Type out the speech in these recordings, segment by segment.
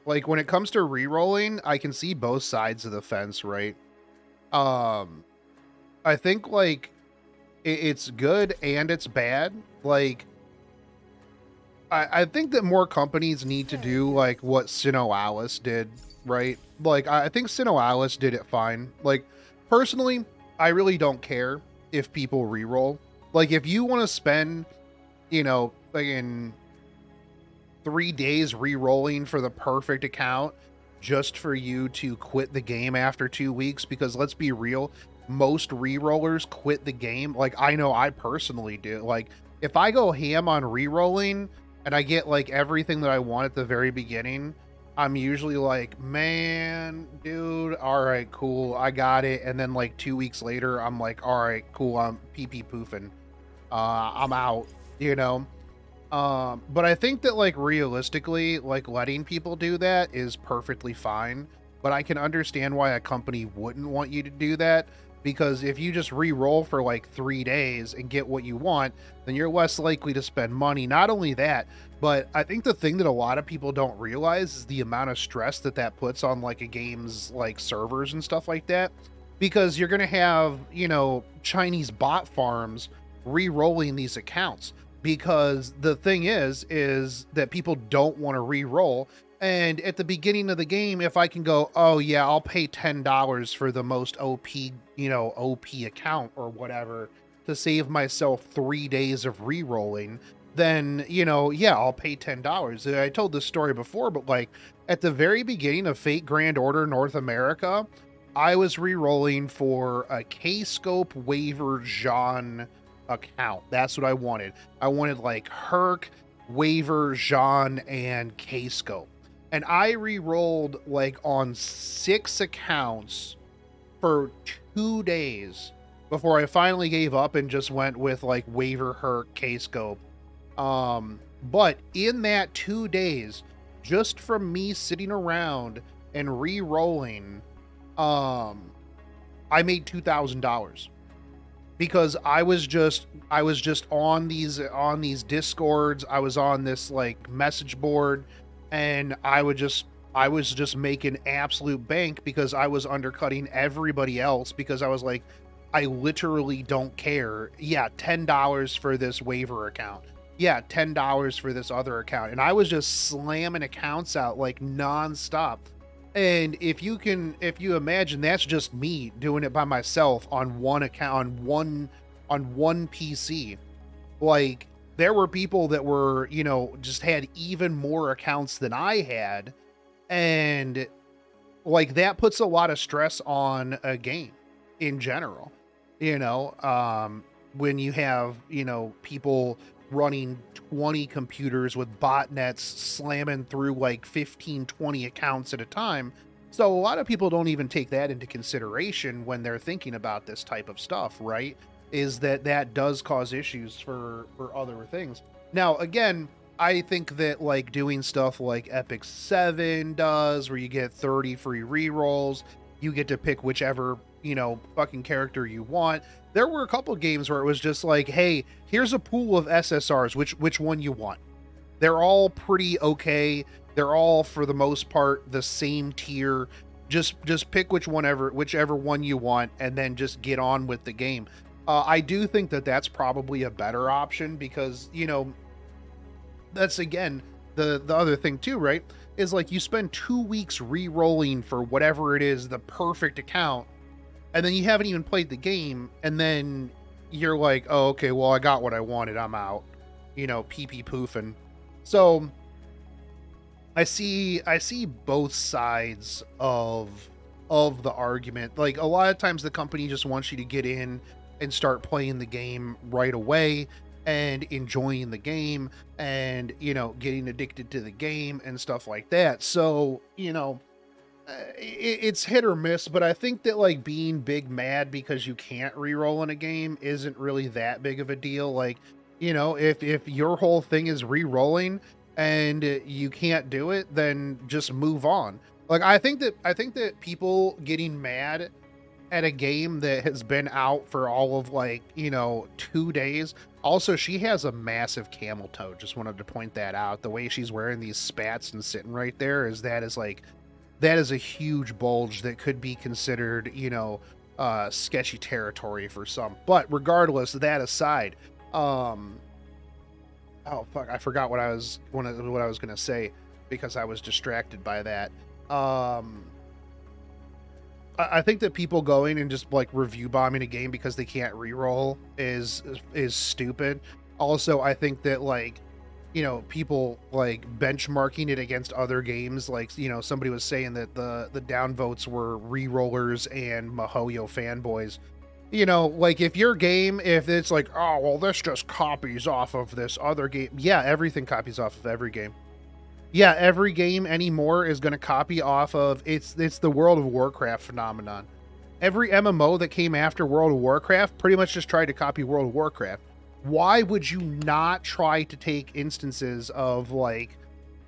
Like, when it comes to re-rolling, I can see both sides of the fence, right? Um, I think, like, it's good and it's bad. Like, I think that more companies need to do, like, what Alice did, right? Like, I think Alice did it fine. Like, personally, I really don't care if people re-roll. Like, if you want to spend, like in 3 days re-rolling for the perfect account just for you to quit the game after 2 weeks, because let's be real, most re-rollers quit the game. Like, I know I personally do. Like, if I go ham on re-rolling and I get like everything that I want at the very beginning, I'm usually like, man, dude, all right, cool, I got it. And then like 2 weeks later, I'm like, all right, cool, I'm pee poofing. I'm out, you know? But I think that, like, realistically, like, letting people do that is perfectly fine. But I can understand why a company wouldn't want you to do that, because if you just re-roll for like 3 days and get what you want, then you're less likely to spend money. Not only that, but I think the thing that a lot of people don't realize is the amount of stress that that puts on like a game's like servers and stuff like that, because you're going to have, Chinese bot farms re-rolling these accounts, because the thing is that people don't want to re-roll. And at the beginning of the game, if I can go, oh yeah, I'll pay $10 for the most OP account or whatever to save myself 3 days of re-rolling, then yeah, I'll pay $10. I told this story before, but like at the very beginning of Fate Grand Order North America, I was re-rolling for a K-Scope waiver Jean account. That's what I wanted. I wanted like Herc, Waver, Jean, and K-Scope. And I re-rolled like on 6 accounts for 2 days before I finally gave up and just went with like Waver, Herc, K-Scope. But in that 2 days, just from me sitting around and re-rolling, I made $2,000, because I was just on these discords. I was on this like message board, and I was just making absolute bank because I was undercutting everybody else, because I was like, I literally don't care. Yeah, $10 for this waiver account. Yeah, $10 for this other account. And I was just slamming accounts out like nonstop. And if you imagine, that's just me doing it by myself on one account, on one PC. Like, there were people that were, just had even more accounts than I had. And like, that puts a lot of stress on a game in general. When you have, people running 20 computers with botnets slamming through like 15, 20 accounts at a time. So a lot of people don't even take that into consideration when they're thinking about this type of stuff, right? Is that does cause issues for other things. Now, again, I think that like doing stuff like Epic 7 does, where you get 30 free rerolls, you get to pick whichever, fucking character you want. There were a couple games where it was just like, hey, here's a pool of SSRs, which one you want. They're all pretty okay. They're all, for the most part, the same tier. Just pick whichever one you want, and then just get on with the game. I do think that that's probably a better option, because that's, again, the other thing too, right? Is like, you spend 2 weeks re-rolling for whatever it is, the perfect account, and then you haven't even played the game, and then you're like, oh, okay, well, I got what I wanted, I'm out, pee poofing. So I see both sides of the argument. Like, a lot of times the company just wants you to get in and start playing the game right away and enjoying the game, and getting addicted to the game and stuff like that. So it's hit or miss, but I think that like being big mad because you can't re-roll in a game isn't really that big of a deal. Like, if your whole thing is re-rolling and you can't do it, then just move on. Like, I think that people getting mad at a game that has been out for all of like 2 days, Also, she has a massive camel toe. Just wanted to point that out. The way she's wearing these spats and sitting right there that is a huge bulge that could be considered, sketchy territory for some. But regardless, that aside, oh fuck, I forgot what I was gonna say because I was distracted by that. I think that people going and just like review bombing a game because they can't reroll is stupid. Also, I think that like, people like benchmarking it against other games, like, somebody was saying that the downvotes were rerollers and MiHoYo fanboys. Like if your game, if it's like, oh well, this just copies off of this other game. Yeah, everything copies off of every game. Yeah, every game anymore is going to copy off of it's the World of Warcraft phenomenon. Every MMO that came after World of Warcraft pretty much just tried to copy World of Warcraft. Why would you not try to take instances of like,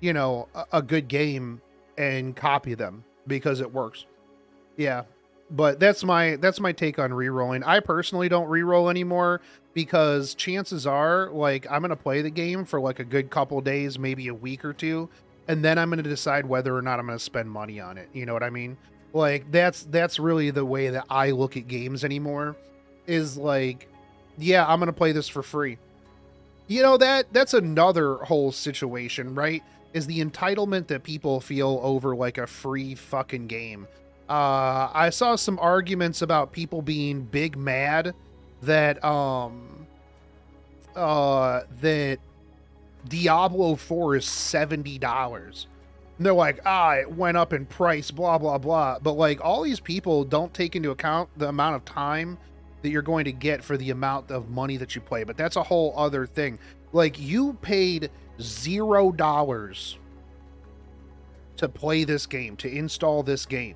a good game and copy them because it works? Yeah. But that's my take on rerolling. I personally don't reroll anymore because chances are like I'm going to play the game for like a good couple days, maybe a week or two, and then I'm going to decide whether or not I'm going to spend money on it. You know what I mean? Like that's really the way that I look at games anymore, is like, yeah, I'm going to play this for free. That's another whole situation, right? Is the entitlement that people feel over like a free fucking game. I saw some arguments about people being big mad that that Diablo 4 is $70. And they're like, it went up in price, blah blah blah. But like all these people don't take into account the amount of time that you're going to get for the amount of money that you play. But that's a whole other thing. Like you paid $0 to play this game, to install this game.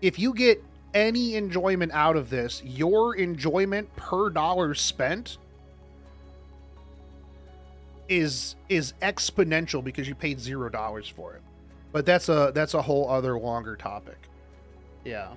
If you get any enjoyment out of this, your enjoyment per dollar spent is exponential because you paid $0 for it. But that's a whole other longer topic. Yeah.